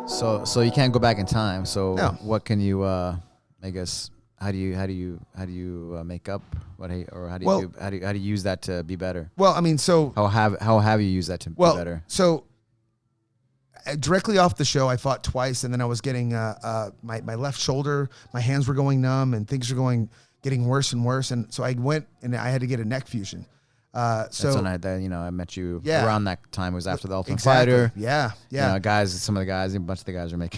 So you can't go back in time. So No. what can you? I guess how do you make up what how do you use that to be better? Well, I mean, so How have you used that to be better? So directly off the show, I fought twice, and then I was getting my left shoulder, my hands were going numb, and things were getting worse and worse, and so I went and I had to get a neck fusion. That's when I met you around that time. It was after the Ultimate Exactly. Fighter. Yeah. Some of the guys, a bunch of the guys are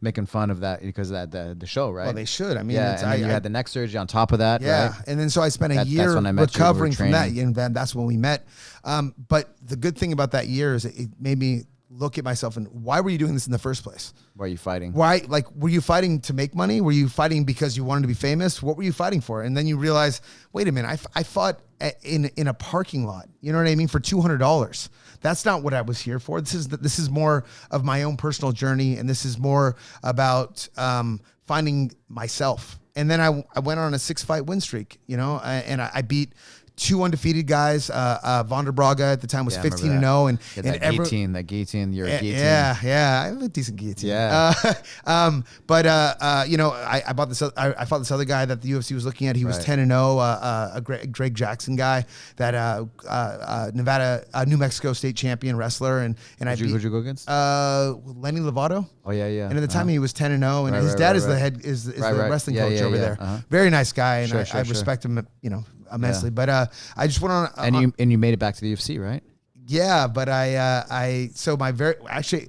making fun of that because of that the show, right? Well, they should. I mean, and then you had the neck surgery on top of that, right? And then so I spent a year recovering from that, and then that's when we met. But the good thing about that year is it made me look at myself and why were you doing this in the first place? Why are you fighting? Why, like, were you fighting to make money? Were you fighting because you wanted to be famous? What were you fighting for? And then you realize, wait a minute, I fought in a parking lot, you know what I mean, for $200. That's not what I was here for. This is more of my own personal journey, and this is more about finding myself. And then I went on a 6-fight win streak, and I beat 2 undefeated guys. Von der Braga at the time was 15-0, and that guillotine, you're a guillotine. Yeah, I have a decent guillotine. Yeah. I bought this. I fought this other guy that the UFC was looking at. He was 10-0, a Greg Jackson guy, that New Mexico state champion wrestler, and who'd you go against? Lenny Lovato. Oh yeah. And at the time he was 10-0, and his dad is the head is the wrestling coach over there. Very nice guy, and I respect him, immensely. But I just went on, and you made it back to the UFC, right? Yeah, but actually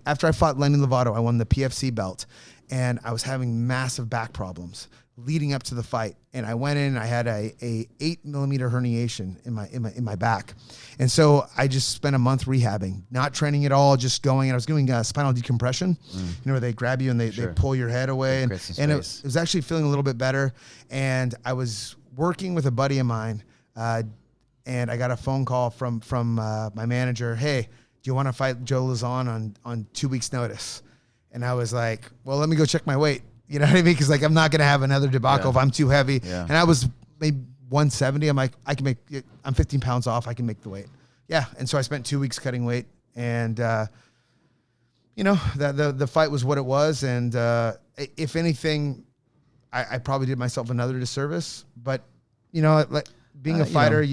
after I fought Lenny Lovato, I won the PFC belt, and I was having massive back problems leading up to the fight. And I went in and I had a 8mm herniation in my back. And so I just spent a month rehabbing, not training at all, just going. And I was doing spinal decompression, where they grab you and they pull your head away. And it was actually feeling a little bit better. And I was working with a buddy of mine, and I got a phone call from my manager. Hey, do you want to fight Joe Lazon on 2 weeks' notice? And I was like, well, let me go check my weight. You know what I mean? Because I'm not gonna have another debacle if I'm too heavy. Yeah. And I was maybe 170. I'm like, I'm 15 pounds off. I can make the weight. Yeah. And so I spent 2 weeks cutting weight, and the fight was what it was. And if anything, I probably did myself another disservice. But like being a fighter,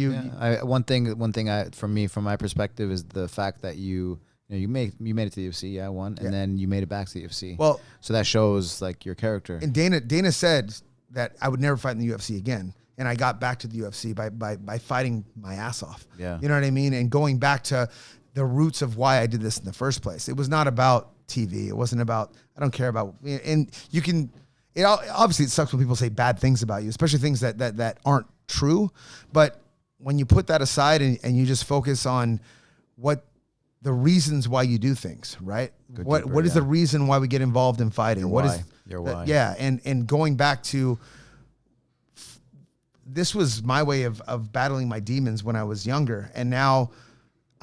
one thing from my perspective is the fact that you made it to the UFC, won, and then you made it back to the UFC. Well, so that shows like your character. And Dana said that I would never fight in the UFC again, and I got back to the UFC by fighting my ass off. Yeah, you know what I mean, and going back to the roots of why I did this in the first place. It was not about TV. It wasn't about. I don't care about. And you can. Obviously it sucks when people say bad things about you, especially things that aren't true. But when you put that aside and you just focus on what the reasons why you do things, right? What is the reason why we get involved in fighting? Your why. Yeah, and going back to, this was my way of battling my demons when I was younger, and now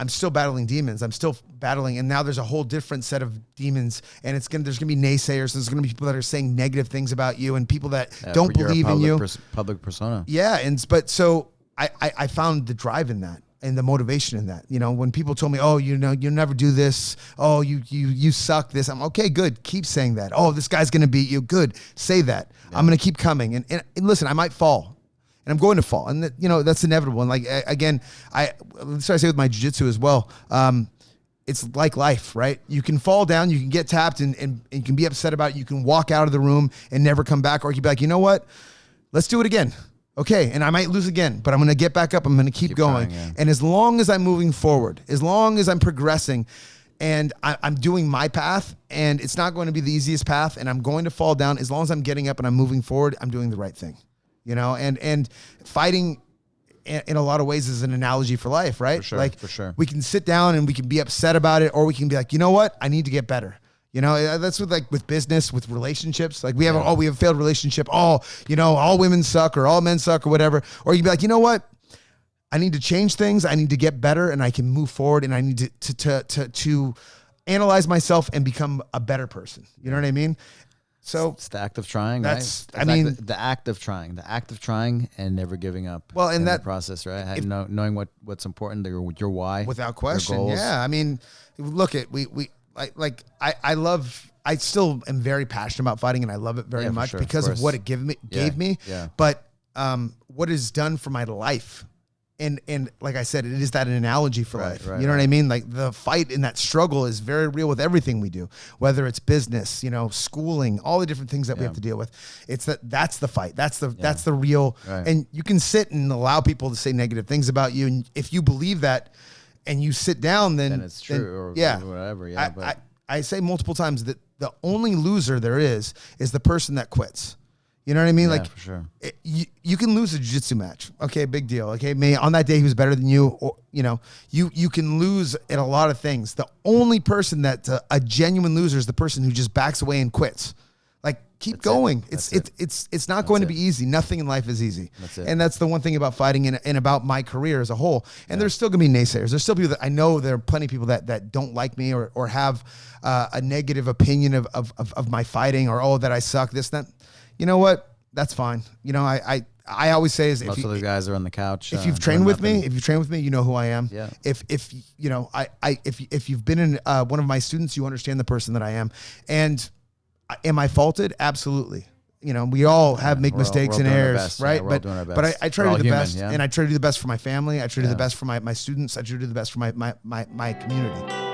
I'm still battling demons. I'm still battling, and now there's a whole different set of demons, and there's gonna be naysayers. There's gonna be people that are saying negative things about you, and people that don't believe in you. Public persona. Yeah, but so I found the drive in that. And the motivation in that, when people told me, oh, you'll never do this. Oh, you suck this. I'm okay, good. Keep saying that. Oh, this guy's going to beat you. Good. Say that. Yeah. I'm going to keep coming. And listen, I might fall, and I'm going to fall. And that's inevitable. And like, again, that's what I say with my jiu-jitsu as well. It's like life, right? You can fall down, you can get tapped and you can be upset about it. You can walk out of the room and never come back. Or you can be like, you know what? Let's do it again. Okay, and I might lose again, but I'm going to get back up. I'm going to keep going. Trying, yeah. And as long as I'm moving forward, as long as I'm progressing, and I'm doing my path, and it's not going to be the easiest path, and I'm going to fall down, as long as I'm getting up and I'm moving forward, I'm doing the right thing. And fighting in a lot of ways is an analogy for life, right? For sure. We can sit down and we can be upset about it, or we can be like, you know what? I need to get better. That's with business, with relationships. Like we have a failed relationship. All women suck or all men suck or whatever. Or you can be like, you know what? I need to change things. I need to get better, and I can move forward, and I need to analyze myself and become a better person. You know what I mean? So it's the act of trying. That's right? The act of trying and never giving up. Well, and that the process, right? Knowing what's important, your why, without question. Your goals. Yeah, I mean, look at we. I still am very passionate about fighting, and I love it very much because of what it gave me. Yeah. But what it's done for my life. And like I said, it is that an analogy for life. You know what I mean? Like the fight and that struggle is very real with everything we do, whether it's business, schooling, all the different things that we have to deal with. It's that's the fight. That's the real. And you can sit and allow people to say negative things about you, and if you believe that, and you sit down, then it's true, or whatever. Yeah, I say multiple times that the only loser there is the person that quits. You know what I mean? Yeah, for sure. You can lose a jiu-jitsu match. Okay, big deal. Okay, on that day he was better than you. Or, you can lose at a lot of things. The only person that's a genuine loser is the person who just backs away and quits. Like, keep going. It's not going to be easy. Nothing in life is easy. And that's the one thing about fighting and about my career as a whole. And there's still going to be naysayers. There's still people that I know there are plenty of people that don't like me or have a negative opinion of my fighting or, that I suck, this, that. You know what? That's fine. I always say is most of the guys are on the couch. If you've trained with me, you know who I am. Yeah. If you've been in one of my students, you understand the person that I am. And am I faulted? Absolutely. We all make mistakes and errors, right? Yeah, but I try to do the best, and I try to do the best for my family. I try to do the best for my students. I try to do the best for my community.